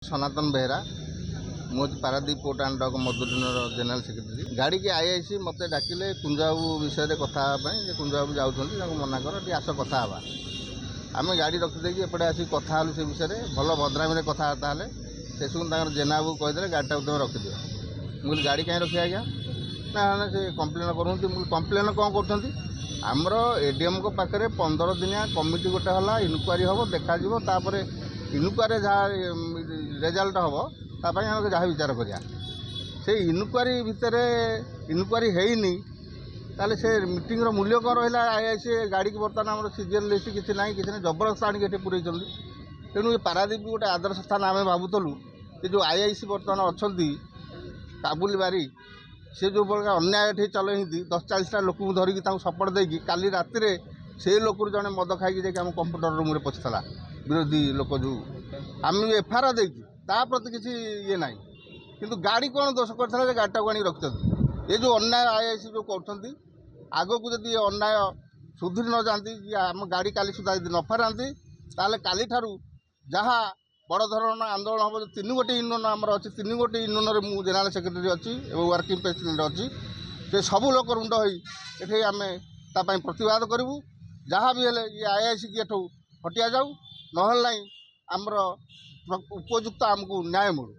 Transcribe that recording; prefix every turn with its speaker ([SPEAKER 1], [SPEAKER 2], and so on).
[SPEAKER 1] सनातन बेहरा मुझे Paradip port and dock मधुडन general secretary गाड़ी की आईआईसी मत डाकिले कुंजाबू विषय कथा कुंजाबू जाऊँ मना कर आस कथा आम गाड़ी रखीदे एपटे आसिक कथा से विषय भल भद्रामी कथबार्ता से जेनाबू कहीदे गाड़ीटा तुम रखिदिव मुझे गाड़ी कहीं रखी आज्ञा ना से कम्प्लेन करते कम्प्लेन कौन करमर एडीएम को पाखे 15 दिनिया कमिटी गोटे हला इनक्वारी हम देखा इनक्वारी जहाँ रेजल्ट हम तापाई आम जहाँ विचार करिया से इनक्वारी भितर इनक्वारी हैनी ताले से मीटिंग रो मूल्य कौन रहा आईआईसी गाड़ी की बर्तमान आम सीजन लिस्ट किसी ना कि जबरदस्त आनिक पूरे तेणु ये पारादीप गोटे आदर्श स्थान आम भावुलु ये जो आईआईसी बर्तमान अच्छा काबुली बारी से जो प्रकार अन्याय ये चलती 10-40 लोक धरिकी सपोर्ट देकी काली राति से लोक जड़े मद खाई आम कंप्यूटर रूम में पशिला विरोधी लोक जो आम एफआईआर देकी प्रति किसी ये ना कि गाड़ी कौन दोष कर गाड़ीटा को रखते ये जो अन्याय आईआईसी जो कर आग को जब अन्याय सुधरी न जाती आम गाड़ी काली सुधा न फेराती ताल काली ठारू जहाँ बड़ धरण आंदोलन हम जो 3 गोटे यूनियन आमर अच्छी 3 गोटे यूनियन में जेनेल सेक्रेटरी अच्छी वर्किंग प्रेसिडेंट अच्छी से सबू लोक रुंड होई आम तापाई प्रतिवाद करूँ जहाँ भी हेले ये आईआईसी की एठू हटिया जाऊ ना आमर उपयुक्त आमको न्याय मिलू।